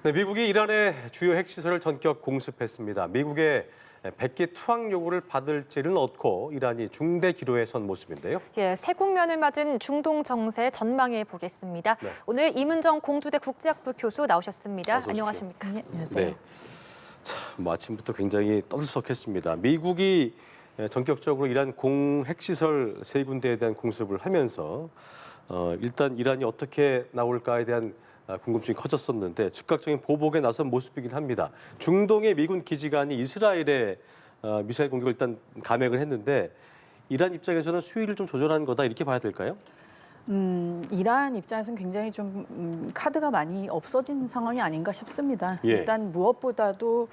네, 미국이 이란의 주요 핵시설을 전격 공습했습니다. 미국의 100개 투항 요구를 받을지를 얻고 이란이 중대 기로에 선 모습인데요. 예, 새 국면을 맞은 중동 정세 전망해 보겠습니다. 네. 오늘 이문정 공주대 국제학부 교수 나오셨습니다. 어서 오십시오. 안녕하십니까? 네, 안녕하세요. 네. 참, 아침부터 굉장히 떠들썩했습니다. 미국이 전격적으로 이란 공핵시설 세 군데에 대한 공습을 하면서 일단 이란이 어떻게 나올까에 대한 궁금증이 커졌었는데 즉각적인 보복에 나선 모습이긴 합니다. 중동의 미군 기지가 이스라엘의 미사일 공격을 일단 감행을 했는데 이란 입장에서는 수위를 좀 조절한 거다 이렇게 봐야 될까요? 이란 입장에서는 굉장히 좀 카드가 많이 없어진 상황이 아닌가 싶습니다. 예. 일단 무엇보다도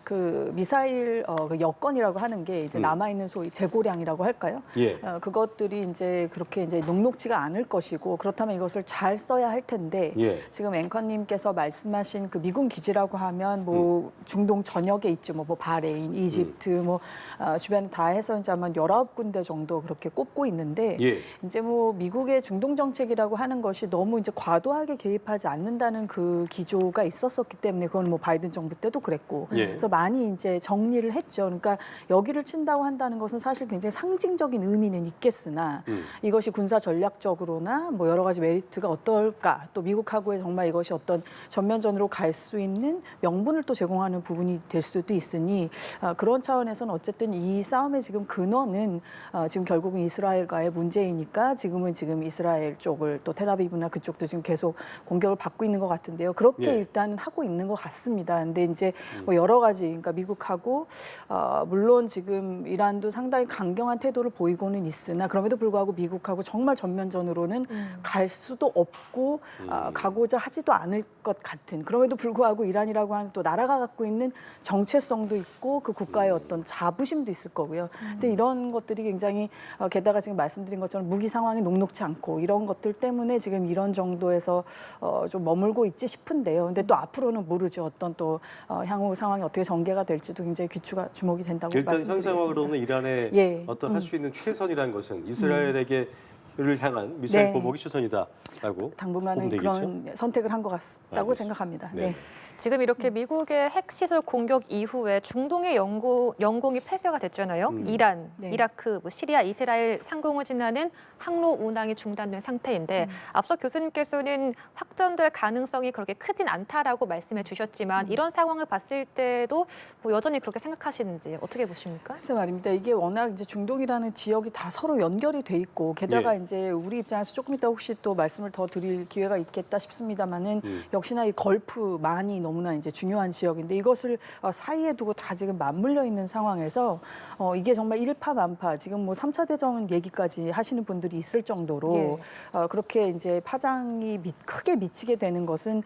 그 미사일 그 여건이라고 하는 게 이제 남아 있는 소위 재고량이라고 할까요? 예. 그것들이 이제 그렇게 이제 녹록지가 않을 것이고 그렇다면 이것을 잘 써야 할 텐데 예. 지금 앵커님께서 말씀하신 그 미군 기지라고 하면 뭐 중동 전역에 있죠, 뭐 바레인, 이집트, 뭐 주변 다 해서 이제 아마 19군데 정도 그렇게 꼽고 있는데 예. 이제 뭐 미국의 중동 정책이라고 하는 것이 너무 이제 과도하게 개입하지 않는다는 그 기조가 있었었기 때문에 그건 뭐 바이든 정부 때도 그랬고 예. 그래서 많이 이제 정리를 했죠. 그러니까 여기를 친다고 한다는 것은 사실 굉장히 상징적인 의미는 있겠으나 이것이 군사 전략적으로나 뭐 여러 가지 메리트가 어떨까 또 미국하고의 정말 이것이 어떤 전면전으로 갈 수 있는 명분을 또 제공하는 부분이 될 수도 있으니 그런 차원에서는 어쨌든 이 싸움의 지금 근원은 지금 결국은 이스라엘과의 문제이니까 지금 이스라엘 쪽을 또 텔아비브나 그쪽도 지금 계속 공격을 받고 있는 것 같은데요. 그렇게 예. 일단 하고 있는 것 같습니다. 근데 이제 뭐 여러 가지 그러니까 미국하고 물론 지금 이란도 상당히 강경한 태도를 보이고는 있으나 그럼에도 불구하고 미국하고 정말 전면전으로는 갈 수도 없고 가고자 하지도 않을 것 같은 그럼에도 불구하고 이란이라고 하는 또 나라가 갖고 있는 정체성도 있고 그 국가의 어떤 자부심도 있을 거고요. 근데 이런 것들이 굉장히 게다가 지금 말씀드린 것처럼 무기 상황이 녹록지 않고 이런 것들 때문에 지금 이런 정도에서 좀 머물고 있지 싶은데요. 근데 또 앞으로는 모르죠. 어떤 또 향후 상황이 어떻게 전개가 될지도 굉장히 주목이 된다고 일단 말씀드리겠습니다. 현상으로는 이란의 예. 어떤 할 수 있는 최선이라는 것은 이스라엘에게를 향한 미사일 네. 보복이 최선이다라고 당분간은 보면 되겠죠? 그런 선택을 한 것 같다고 알겠습니다. 생각합니다. 네. 네. 지금 이렇게 미국의 핵시설 공격 이후에 중동의 영공이 폐쇄가 됐잖아요. 이란, 네. 이라크, 뭐 시리아, 이스라엘 상공을 지나는 항로 운항이 중단된 상태인데 앞서 교수님께서는 확전될 가능성이 그렇게 크진 않다라고 말씀해 주셨지만 이런 상황을 봤을 때도 뭐 여전히 그렇게 생각하시는지 어떻게 보십니까? 글쎄 말입니다. 이게 워낙 이제 중동이라는 지역이 다 서로 연결이 돼 있고 게다가 예. 이제 우리 입장에서 조금 이따 혹시 또 말씀을 더 드릴 기회가 있겠다 싶습니다만은 역시나 이 걸프만이 너무나 이제 중요한 지역인데 이것을 사이에 두고 다 지금 맞물려 있는 상황에서 이게 정말 일파만파 지금 뭐 3차 대전 얘기까지 하시는 분들이 있을 정도로 그렇게 이제 파장이 크게 미치게 되는 것은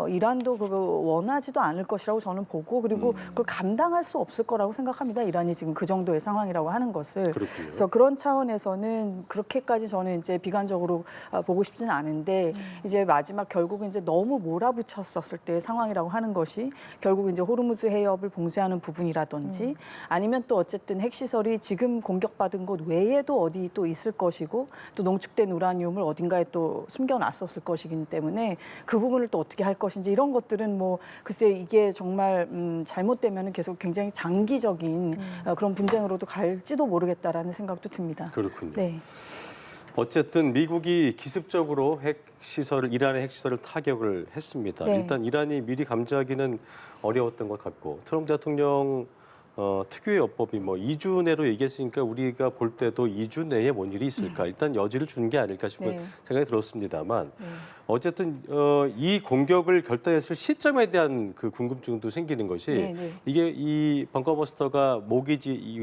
이란도 그거 원하지도 않을 것이라고 저는 보고 그리고 그걸 감당할 수 없을 거라고 생각합니다. 이란이 지금 그 정도의 상황이라고 하는 것을. 그렇군요. 그래서 그런 차원에서는 그렇게까지 저는 이제 비관적으로 보고 싶지는 않은데 이제 마지막 결국은 이제 너무 몰아붙였었을 때의 상황이라고 하는 것이 결국 이제 호르무즈 해협을 봉쇄하는 부분이라든지 아니면 또 어쨌든 핵시설이 지금 공격받은 곳 외에도 어디 또 있을 것이고 또 농축된 우라늄을 어딘가에 또 숨겨놨었을 것이기 때문에 그 부분을 또 어떻게 할 것인지 이런 것들은 뭐 글쎄 이게 정말 잘못되면 계속 굉장히 장기적인 그런 분쟁으로도 갈지도 모르겠다라는 생각도 듭니다. 그렇군요. 네. 어쨌든 미국이 기습적으로 이란의 핵시설을 타격을 했습니다. 네. 일단 이란이 미리 감지하기는 어려웠던 것 같고 트럼프 대통령 특유의 여법이 뭐 2주 내로 얘기했으니까 우리가 볼 때도 2주 내에 뭔 일이 있을까 일단 여지를 준 게 아닐까 싶은 네. 생각이 들었습니다만 어쨌든 이 공격을 결단했을 시점에 대한 그 궁금증도 생기는 것이 네, 네. 이게 이 벙커버스터가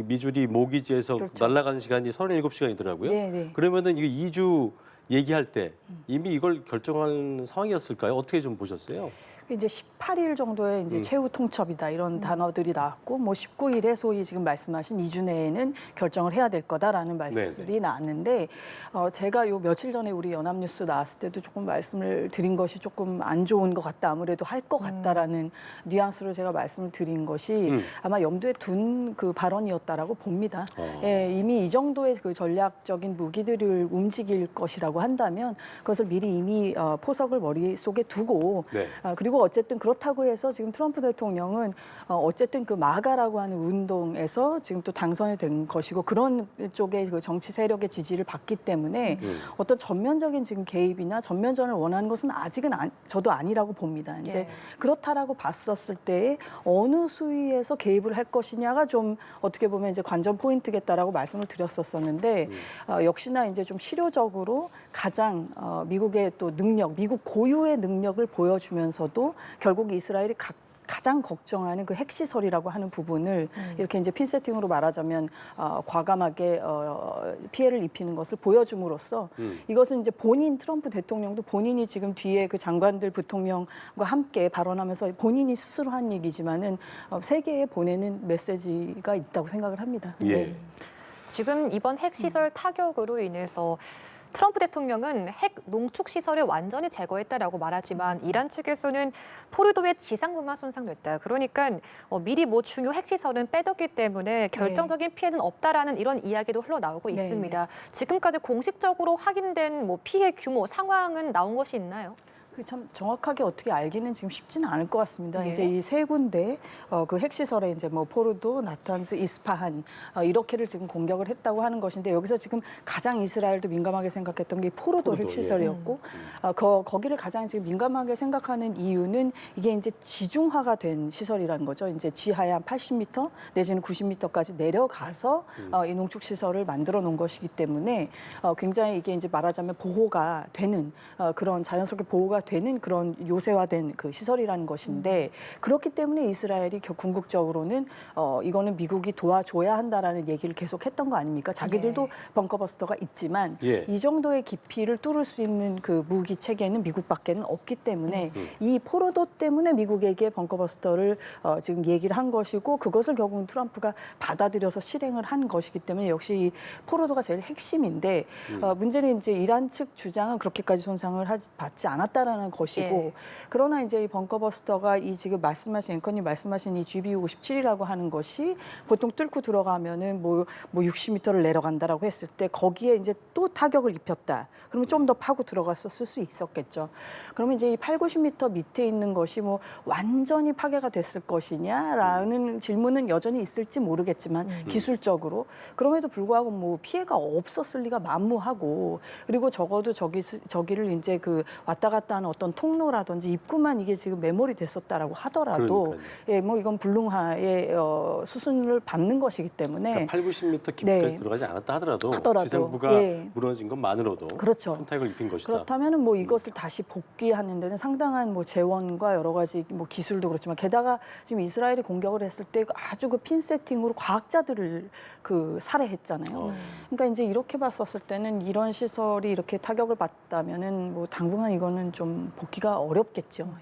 미주리 모기지에서 그렇죠. 날아가는 시간이 37시간이더라고요. 네, 네. 그러면은 이게 2주 얘기할 때 이미 이걸 결정한 상황이었을까요? 어떻게 좀 보셨어요? 이제 18일 정도의 이제 최후 통첩이다 이런 단어들이 나왔고 뭐 19일에 소위 지금 말씀하신 2주 내에는 결정을 해야 될 거다라는 말씀이 네네. 나왔는데 제가 요 며칠 전에 우리 연합뉴스 나왔을 때도 조금 말씀을 드린 것이 조금 안 좋은 것 같다 아무래도 할 것 같다라는 뉘앙스로 제가 말씀을 드린 것이 아마 염두에 둔 그 발언이었다라고 봅니다. 예, 이미 이 정도의 그 전략적인 무기들을 움직일 것이라고 있다고 한다면 그것을 미리 이미 포석을 머릿속에 두고 네. 그리고 어쨌든 그렇다고 해서 지금 트럼프 대통령은 어쨌든 그 마가라고 하는 운동에서 지금 또 당선이 된 것이고 그런 쪽의 그 정치 세력의 지지를 받기 때문에 어떤 전면적인 지금 개입이나 전면전을 원하는 것은 아직은 저도 아니라고 봅니다. 이제 예. 그렇다라고 봤었을 때 어느 수위에서 개입을 할 것이냐가 좀 어떻게 보면 이제 관전 포인트겠다라고 말씀을 드렸었는데 역시나 이제 좀 실효적으로 가장 미국의 또 능력, 미국 고유의 능력을 보여주면서도 결국 이스라엘이 가장 걱정하는 그 핵시설이라고 하는 부분을 이렇게 이제 핀 세팅으로 말하자면 과감하게 피해를 입히는 것을 보여줌으로써 이것은 이제 본인 트럼프 대통령도 본인이 지금 뒤에 그 장관들 부통령과 함께 발언하면서 본인이 스스로 한 얘기지만은 세계에 보내는 메시지가 있다고 생각을 합니다. 예. 지금 이번 핵시설 타격으로 인해서 트럼프 대통령은 핵 농축 시설을 완전히 제거했다라고 말하지만 이란 측에서는 포르도의 지상부만 손상됐다. 그러니까 미리 뭐 중요 핵 시설은 빼뒀기 때문에 결정적인 피해는 없다라는 이런 이야기도 흘러나오고 네, 있습니다. 지금까지 공식적으로 확인된 뭐 피해 규모 상황은 나온 것이 있나요? 참 정확하게 어떻게 알기는 지금 쉽지는 않을 것 같습니다. 예. 이제 이 세 군데 그 핵시설에 이제 뭐 포르도, 나탄스, 이스파한 이렇게를 지금 공격을 했다고 하는 것인데 여기서 지금 가장 이스라엘도 민감하게 생각했던 게 포르도 핵시설이었고 거기를 가장 지금 민감하게 생각하는 이유는 이게 이제 지중화가 된 시설이라는 거죠. 이제 지하에 한 80m 내지는 90m까지 내려가서 이 농축 시설을 만들어 놓은 것이기 때문에 굉장히 이게 이제 말하자면 보호가 되는 그런 자연스럽게 보호가 되는 그런 요새화된 그 시설이라는 것인데 그렇기 때문에 이스라엘이 궁극적으로는 이거는 미국이 도와줘야 한다라는 얘기를 계속했던 거 아닙니까? 자기들도 벙커버스터가 있지만 이 정도의 깊이를 뚫을 수 있는 그 무기 체계는 미국밖에는 없기 때문에 이 포르도 때문에 미국에게 벙커버스터를 지금 얘기를 한 것이고 그것을 결국은 트럼프가 받아들여서 실행을 한 것이기 때문에 역시 이 포르도가 제일 핵심인데 문제는 이제 이란 측 주장은 그렇게까지 손상을 받지 않았다라는 것이고 그러나 이제 이 벙커버스터가 이 지금 말씀하신 앵커님 말씀하신 이 GBU-57이라고 하는 것이 보통 뚫고 들어가면은 뭐 60m를 내려간다라고 했을 때 거기에 이제 또 타격을 입혔다. 그러면 좀 더 파고 들어갔었을 수 있었겠죠. 그러면 이제 이 8, 90m 밑에 있는 것이 뭐 완전히 파괴가 됐을 것이냐라는 질문은 여전히 있을지 모르겠지만 기술적으로 그럼에도 불구하고 뭐 피해가 없었을 리가 만무하고 그리고 적어도 저기를 이제 그 왔다 갔다 하는 어떤 통로라든지 입구만 이게 지금 매몰이 됐었다라고 하더라도 뭐 이건 불능화의 수순을 밟는 것이기 때문에 그러니까 8, 90m 깊이까지 들어가지 않았다 하더라도 지상부가 무너진 것만으로도 그렇죠. 큰 타격을 입힌 것이다. 그렇다면은 뭐 이것을 다시 복귀하는 데는 상당한 뭐 재원과 여러 가지 뭐 기술도 그렇지만 게다가 지금 이스라엘이 공격을 했을 때 아주 그 핀 세팅으로 과학자들을 그 살해했잖아요. 그러니까 이제 이렇게 봤었을 때는 이런 시설이 이렇게 타격을 받다면은 뭐 당분간 이거는 좀 복귀가 어렵겠죠.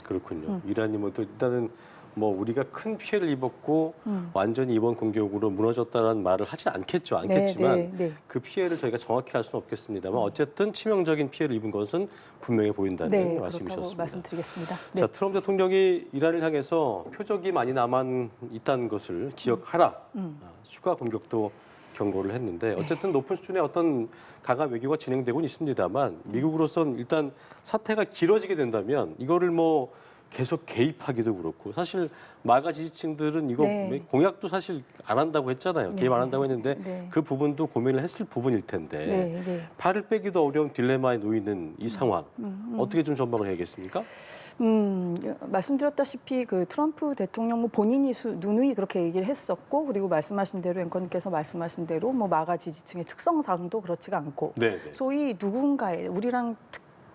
그렇군요. 이란이 뭐 또 일단은 뭐 우리가 큰 피해를 입었고 완전히 이번 공격으로 무너졌다는 말을 하진 않겠지만 그 피해를 저희가 정확히 알 수는 없겠습니다만 어쨌든 치명적인 피해를 입은 것은 분명해 보인다는 말씀이셨습니다. 말씀드리겠습니다. 자, 트럼프 대통령이 이란을 향해서 표적이 많이 남아 있다는 것을 기억하라. 추가 공격도 경고를 했는데 어쨌든 높은 수준의 어떤 강한 외교가 진행되고는 있습니다만 미국으로선 일단 사태가 길어지게 된다면 이거를 뭐 계속 개입하기도 그렇고 사실 마가 지지층들은 이거 공약도 사실 안 한다고 했잖아요. 개입 안 한다고 했는데 그 부분도 고민을 했을 부분일 텐데 팔을 빼기도 어려운 딜레마에 놓이는 이 상황 어떻게 좀 전망을 해야겠습니까? 말씀드렸다시피 그 트럼프 대통령 뭐 본인이 누누이 그렇게 얘기를 했었고 그리고 말씀하신 대로 앵커님께서 말씀하신 대로 뭐 마가 지지층의 특성상도 그렇지가 않고 소위 누군가의 우리랑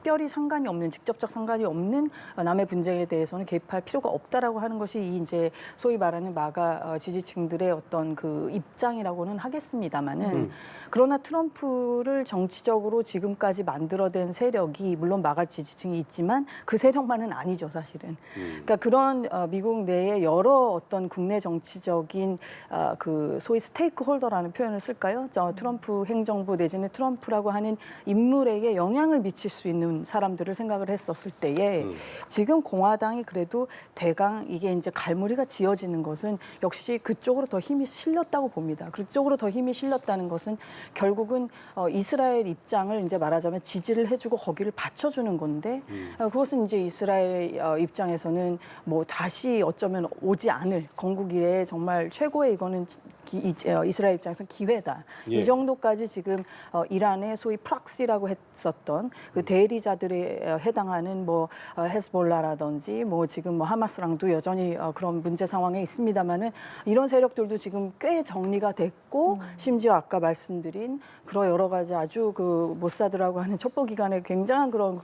특별히 상관이 없는 직접적 상관이 없는 남의 분쟁에 대해서는 개입할 필요가 없다라고 하는 것이 이제 소위 말하는 마가 지지층들의 어떤 그 입장이라고는 하겠습니다만은 그러나 트럼프를 정치적으로 지금까지 만들어낸 세력이 물론 마가 지지층이 있지만 그 세력만은 아니죠 사실은. 그러니까 그런 미국 내에 여러 어떤 국내 정치적인 그 소위 스테이크홀더라는 표현을 쓸까요? 트럼프 행정부 내지는 트럼프라고 하는 인물에게 영향을 미칠 수 있는 보는 사람들을 생각을 했었을 때에 지금 공화당이 그래도 대강 이게 이제 갈무리가 지어지는 것은 역시 그쪽으로 더 힘이 실렸다고 봅니다. 그쪽으로 더 힘이 실렸다는 것은 결국은 이스라엘 입장을 이제 말하자면 지지를 해주고 거기를 받쳐주는 건데 그것은 이제 이스라엘 입장에서는 뭐 다시 어쩌면 오지 않을 건국 이래 정말 최고의 이거는 이스라엘 입장에서는 기회다. 예. 이 정도까지 지금 이란의 소위 프락시라고 했었던 그 대리자들에 해당하는 뭐 헤즈볼라라든지 뭐 지금 뭐 하마스랑도 여전히 그런 문제 상황에 있습니다만은 이런 세력들도 지금 꽤 정리가 됐고 심지어 아까 말씀드린 그런 여러 가지 아주 그 모사드라고 하는 첩보기관의 굉장한 그런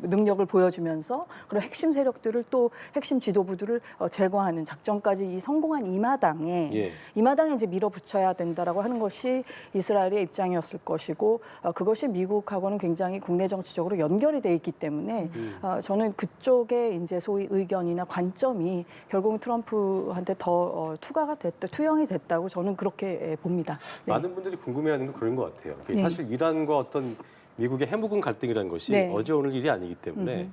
능력을 보여주면서 그런 핵심 세력들을 또 핵심 지도부들을 제거하는 작전까지 이 성공한 이 마당에 이제 밀어붙여야 된다라고 하는 것이 이스라엘의 입장이었을 것이고 그것이 미국하고는 굉장히 국내 정치적으로 연결이 돼 있기 때문에 저는 그쪽에 이제 소위 의견이나 관점이 결국은 트럼프한테 더 투영이 됐다고 저는 그렇게 봅니다. 네. 많은 분들이 궁금해하는 건 그런 것 같아요. 네. 사실 이란과 어떤 미국의 해묵은 갈등이라는 것이 네. 어제 오늘 일이 아니기 때문에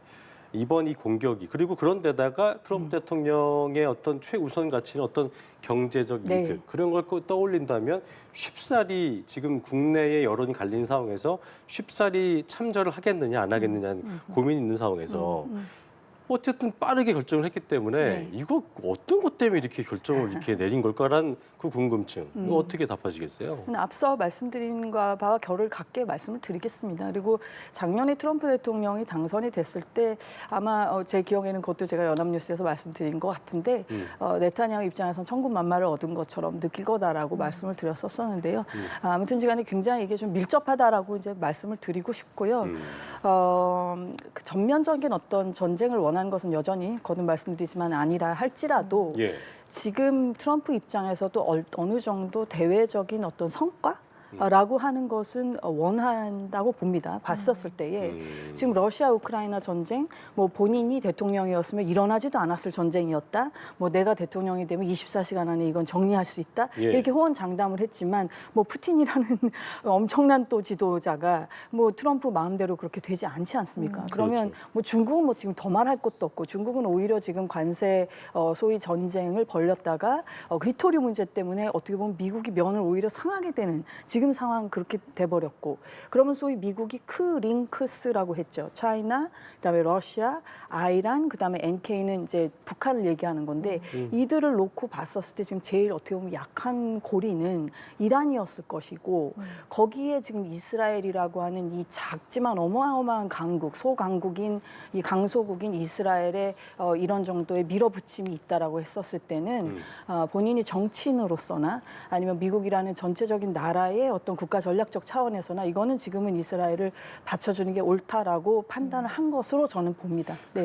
이번 이 공격이 그리고 그런데다가 트럼프 대통령의 어떤 최우선 가치는 어떤 경제적 네. 이득 그런 걸 떠올린다면 쉽사리 지금 국내의 여론이 갈린 상황에서 쉽사리 참전을 하겠느냐 안 하겠느냐는 고민이 있는 상황에서 어쨌든 빠르게 결정을 했기 때문에 네. 이거 어떤 것 때문에 이렇게 결정을 이렇게 내린 걸까라는 그 궁금증 이거 어떻게 답하시겠어요? 앞서 말씀드린 바와 결을 갖게 말씀을 드리겠습니다. 그리고 작년에 트럼프 대통령이 당선이 됐을 때 아마 제 기억에는 그것도 제가 연합뉴스에서 말씀드린 것 같은데 네타냐후 입장에서는 천군만마를 얻은 것처럼 느낄 거다라고 말씀을 드렸었는데요. 아무튼 시간에 굉장히 이게 좀 밀접하다라고 이제 말씀을 드리고 싶고요. 그 전면적인 어떤 전쟁을 원하는 것은 여전히 거듭 말씀드리지만 아니라 할지라도 예. 지금 트럼프 입장에서도 어느 정도 대외적인 어떤 성과라고 하는 것은 원한다고 봅니다. 봤었을 때에 지금 러시아 우크라이나 전쟁 뭐 본인이 대통령이었으면 일어나지도 않았을 전쟁이었다. 뭐 내가 대통령이 되면 24시간 안에 이건 정리할 수 있다. 예. 이렇게 호언장담을 했지만 뭐 푸틴이라는 엄청난 또 지도자가 뭐 트럼프 마음대로 그렇게 되지 않지 않습니까? 그러면 그렇죠. 뭐 중국은 뭐 지금 더 말할 것도 없고 중국은 오히려 지금 관세 소위 전쟁을 벌였다가 위토리 문제 때문에 어떻게 보면 미국이 면을 오히려 상하게 되는 지금 상황 그렇게 돼버렸고 그러면 소위 미국이 링크스라고 했죠. 차이나, 그다음에 러시아, 아이란, 그다음에 NK는 이제 북한을 얘기하는 건데 이들을 놓고 봤었을 때 지금 제일 어떻게 보면 약한 고리는 이란이었을 것이고 거기에 지금 이스라엘이라고 하는 이 작지만 어마어마한 강국, 소강국인 이 강소국인 이스라엘의 이런 정도의 밀어붙임이 있다라고 했었을 때는 본인이 정치인으로서나 아니면 미국이라는 전체적인 나라의 어떤 국가 전략적 차원에서나 이거는 지금은 이스라엘을 받쳐주는 게 옳다라고 판단을 한 것으로 저는 봅니다. 네.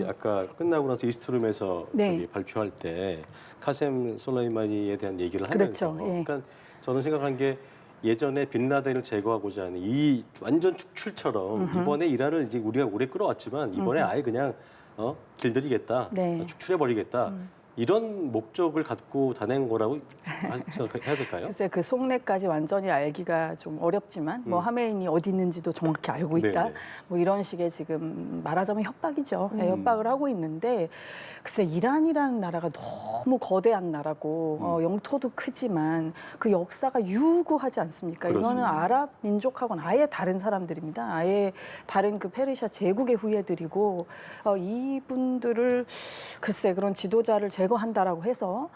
아까 끝나고 나서 이스트룸에서 네. 발표할 때 카셈 솔라이마니에 대한 얘기를 하면서 그렇죠. 예. 그러니까 저는 생각한 게 예전에 빈라덴을 제거하고자 하는 이 완전 축출처럼 이번에 이란을 이제 우리가 오래 끌어왔지만 이번에 아예 그냥 길들이겠다, 네. 축출해버리겠다. 이런 목적을 갖고 다낸 거라고 생각해야 될까요? 글쎄 그 속내까지 완전히 알기가 좀 어렵지만 뭐 하메인이 어디 있는지도 정확히 알고 있다. 네네. 뭐 이런 식의 지금 말하자면 협박이죠. 네, 협박을 하고 있는데 글쎄 이란이라는 나라가 너무 거대한 나라고 영토도 크지만 그 역사가 유구하지 않습니까? 이거는 그렇습니다. 아랍 민족하고는 아예 다른 사람들입니다. 아예 다른 그 페르시아 제국의 후예들이고 이분들을 글쎄 그런 지도자를 제거한다라고 해서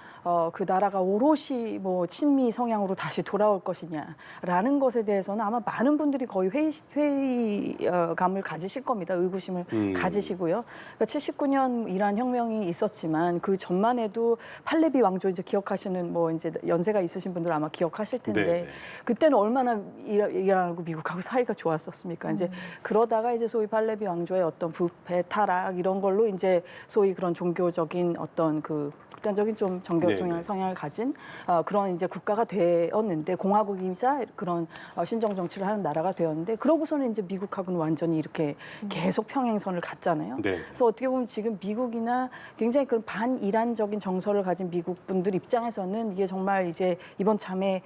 그 나라가 오롯이 뭐 친미 성향으로 다시 돌아올 것이냐라는 것에 대해서는 아마 많은 분들이 거의 회의감을 가지실 겁니다. 의구심을 가지시고요. 그러니까 79년 이란 혁명이 있었지만 그 전만 해도 팔레비 왕조 이제 기억하시는 뭐 이제 연세가 있으신 분들 아마 기억하실 텐데 네. 그때는 얼마나 이란하고 미국하고 사이가 좋았었습니까? 이제 그러다가 이제 소위 팔레비 왕조의 어떤 부패 타락 이런 걸로 이제 소위 그런 종교적인 어떤 그 극단적인 좀 정교 네. 성향을 가진 그런 이제 국가가 되었는데 공화국이자 그런 신정 정치를 하는 나라가 되었는데 그러고서는 이제 미국하고는 완전히 이렇게 계속 평행선을 갔잖아요. 네. 그래서 어떻게 보면 지금 미국이나 굉장히 그런 반이란적인 정서를 가진 미국 분들 입장에서는 이게 정말 이제 이번 참에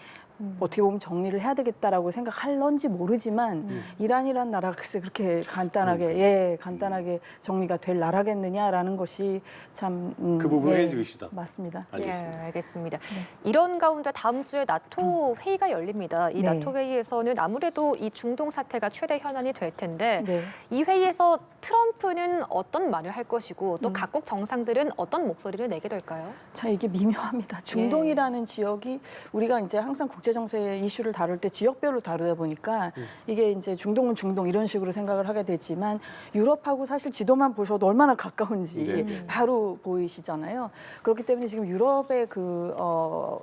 어떻게 보면 정리를 해야 되겠다라고 생각할런지 모르지만 이란이란 나라가 글쎄 그렇게 간단하게 정리가 될 나라겠느냐라는 것이 참 그 부분은 회의 의시다. 맞습니다. 알겠습니다. 알겠습니다. 이런 가운데 다음 주에 나토 회의가 열립니다. 이 네. 나토 회의에서는 아무래도 이 중동 사태가 최대 현안이 될 텐데 네. 이 회의에서 트럼프는 어떤 말을 할 것이고 또 각국 정상들은 어떤 목소리를 내게 될까요? 자, 이게 미묘합니다. 중동이라는 지역이 우리가 이제 항상 국제 정세 이슈를 다룰 때 지역별로 다루다 보니까 이게 이제 중동은 중동 이런 식으로 생각을 하게 되지만 유럽하고 사실 지도만 보셔도 얼마나 가까운지 바로 보이시잖아요. 그렇기 때문에 지금 유럽의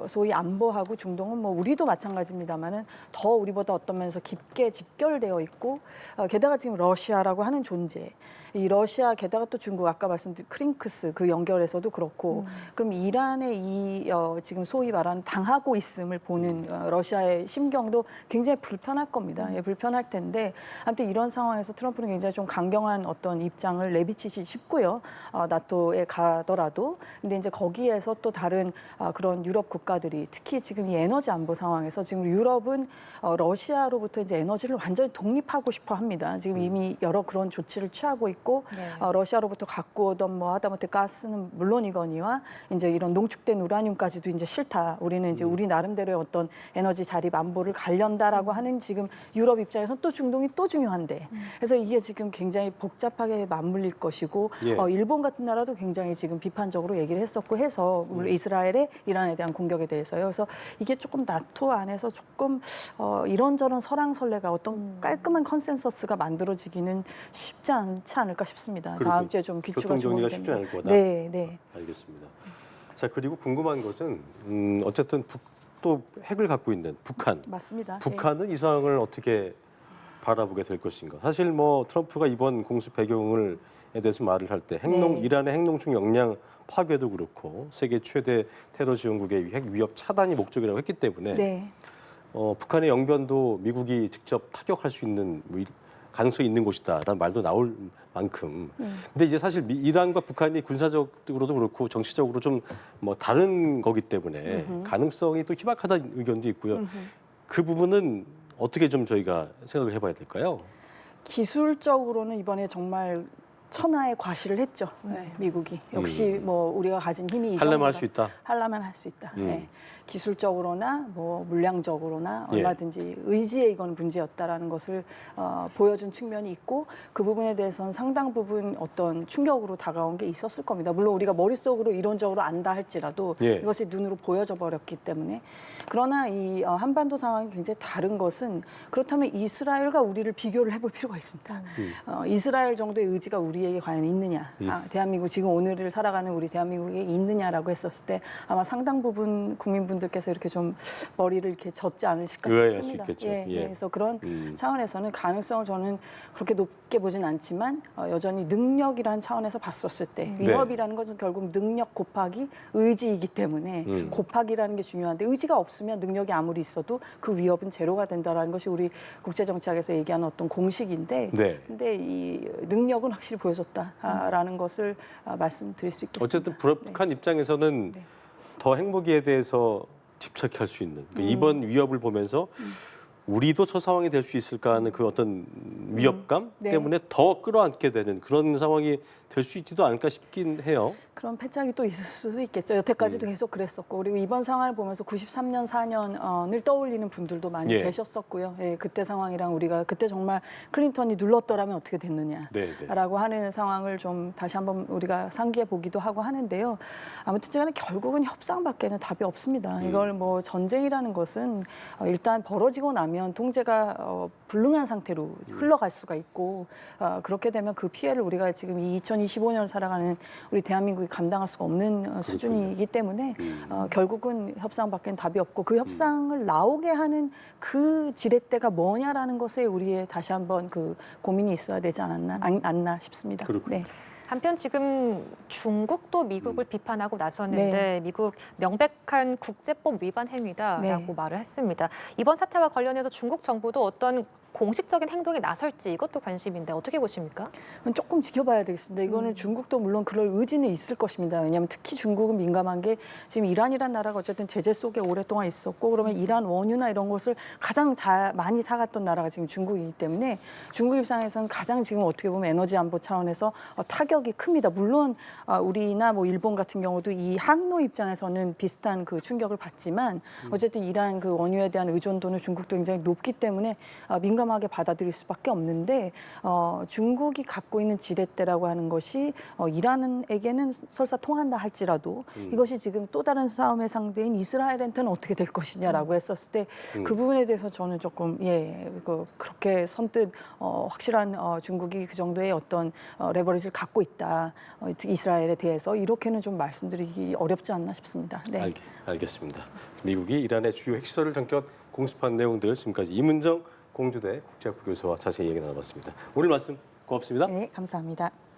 소위 안보하고 중동은 뭐 우리도 마찬가지입니다만은 더 우리보다 어떤 면에서 깊게 직결되어 있고 게다가 지금 러시아라고 하는 존재. 이 러시아 게다가 또 중국 아까 말씀드린 크링크스 그 연결에서도 그렇고 그럼 이란의 지금 소위 말하는 당하고 있음을 보는 러시아의 심경도 굉장히 불편할 겁니다. 불편할 텐데 아무튼 이런 상황에서 트럼프는 굉장히 좀 강경한 어떤 입장을 내비치기 쉽고요. 나토에 가더라도 근데 이제 거기에서 또 다른 그런 유럽 국가들이 특히 지금 이 에너지 안보 상황에서 지금 유럽은 러시아로부터 이제 에너지를 완전히 독립하고 싶어 합니다. 지금 이미 여러 그런 조치를 취하고 있고 러시아로부터 갖고 오던 뭐 하다못해 가스는 물론이거니와 이제 이런 농축된 우라늄까지도 이제 싫다. 우리는 이제 우리 나름대로의 어떤 에너지 자립 안보를 가련다라고 하는 지금 유럽 입장에서 또 중동이 또 중요한데 그래서 이게 지금 굉장히 복잡하게 맞물릴 것이고 일본 같은 나라도 굉장히 지금 비판적으로 얘기를 했었고 해서 물론 이스라엘의 이란에 대한 공격에 대해서요. 그래서 이게 조금 나토 안에서 조금 이런저런 설왕설래가 어떤 깔끔한 컨센서스가 만들어지기는 쉽지 않지 않을까 싶습니다. 다음 주에 좀 귀추가 교통 정리가 주목이 쉽지 됩니다. 않을 거다. 네. 알겠습니다. 자, 그리고 궁금한 것은 어쨌든 또 핵을 갖고 있는 북한. 맞습니다. 북한은 이 상황을 어떻게 바라보게 될 것인가. 사실 뭐 트럼프가 이번 공습 배경에 대해서 말을 할 때 이란의 핵농축 역량 파괴도 그렇고 세계 최대 테러 지원국의 핵 위협 차단이 목적이라고 했기 때문에 북한의 영변도 미국이 직접 타격할 수 있는 가능성이 있는 곳이다라는 말도 나올 만큼. 근데 이제 사실 이란과 북한이 군사적으로도 그렇고 정치적으로 좀 뭐 다른 거기 때문에 가능성이 또 희박하다는 의견도 있고요. 그 부분은 어떻게 좀 저희가 생각을 해봐야 될까요? 기술적으로는 이번에 정말 천하의 과시를 했죠. 미국이. 역시 뭐 우리가 가진 힘이 하려면 할 수 있다. 하려면 할 수 있다. 기술적으로나 뭐 물량적으로나 얼마든지 의지에 이건 문제였다라는 것을 보여준 측면이 있고 그 부분에 대해서는 상당 부분 어떤 충격으로 다가온 게 있었을 겁니다. 물론 우리가 머릿속으로 이론적으로 안다 할지라도 이것이 눈으로 보여져 버렸기 때문에 그러나 이 한반도 상황이 굉장히 다른 것은 그렇다면 이스라엘과 우리를 비교를 해볼 필요가 있습니다. 이스라엘 정도의 의지가 우리에게 과연 있느냐. 대한민국 지금 오늘을 살아가는 우리 대한민국에 있느냐라고 했었을 때 아마 상당 부분 국민분들께서 이렇게 좀 머리를 이렇게 젓지 않으실까 싶습니다. 그래서 그런 차원에서는 가능성을 저는 그렇게 높게 보진 않지만 여전히 능력이라는 차원에서 봤었을 때 위협이라는 것은 결국 능력 곱하기 의지이기 때문에 곱하기라는 게 중요한데 의지가 없으면 능력이 아무리 있어도 그 위협은 제로가 된다라는 것이 우리 국제정치학에서 얘기하는 어떤 공식인데 근데 이 능력은 확실히 보여줬다라는 것을 말씀드릴 수 있겠습니다. 어쨌든 북한 입장에서는 더 핵무기에 대해서 집착할 수 있는 이번 위협을 보면서 우리도 저 상황이 될 수 있을까 하는 그 어떤 위협감 때문에 더 끌어안게 되는 그런 상황이 될 수 있지도 않을까 싶긴 해요. 그런 패착이 또 있을 수도 있겠죠. 여태까지도 계속 그랬었고 그리고 이번 상황을 보면서 93년, 4년을 떠올리는 분들도 많이 계셨었고요. 그때 상황이랑 우리가 그때 정말 클린턴이 눌렀더라면 어떻게 됐느냐라고 하는 상황을 좀 다시 한번 우리가 상기해 보기도 하고 하는데요. 아무튼 간에 결국은 협상밖에는 답이 없습니다. 이걸 뭐 전쟁이라는 것은 일단 벌어지고 나면 통제가 불능한 상태로 흘러갈 수가 있고 그렇게 되면 그 피해를 우리가 지금 이 2025년을 살아가는 우리 대한민국이 감당할 수가 없는 수준이기 때문에 결국은 협상밖에는 답이 없고 그 협상을 나오게 하는 그 지렛대가 뭐냐라는 것에 우리의 다시 한번 그 고민이 있어야 되지 않나 싶습니다. 그렇군요. 한편 지금 중국도 미국을 비판하고 나섰는데 네. 미국 명백한 국제법 위반 행위다라고 네. 말을 했습니다. 이번 사태와 관련해서 중국 정부도 어떤 공식적인 행동에 나설지 이것도 관심인데 어떻게 보십니까? 조금 지켜봐야 되겠습니다. 이거는 중국도 물론 그럴 의지는 있을 것입니다. 왜냐하면 특히 중국은 민감한 게 지금 이란이란 나라가 어쨌든 제재 속에 오랫동안 있었고 그러면 이란 원유나 이런 것을 가장 많이 사갔던 나라가 지금 중국이기 때문에 중국 입장에서는 가장 지금 어떻게 보면 에너지 안보 차원에서 타격이 큽니다. 물론 우리나 뭐 일본 같은 경우도 이 항로 입장에서는 비슷한 그 충격을 받지만 어쨌든 이란 그 원유에 대한 의존도는 중국도 굉장히 높기 때문에 민감하게 받아들일 수밖에 없는데 중국이 갖고 있는 지렛대라고 하는 것이 이란에게는 설사 통한다 할지라도 이것이 지금 또 다른 싸움의 상대인 이스라엘한테는 어떻게 될 것이냐라고 했었을 때 그 부분에 대해서 저는 조금 그렇게 선뜻 확실한 중국이 그 정도의 어떤 레버리지를 갖고 있다 특히 이스라엘에 대해서 이렇게는 좀 말씀드리기 어렵지 않나 싶습니다. 네. 알겠습니다. 미국이 이란의 주요 핵시설을 전격 공습한 내용들 지금까지 이문정 공주대 국제학부 교수와 자세히 얘기 나눠봤습니다. 오늘 말씀 고맙습니다. 네, 감사합니다.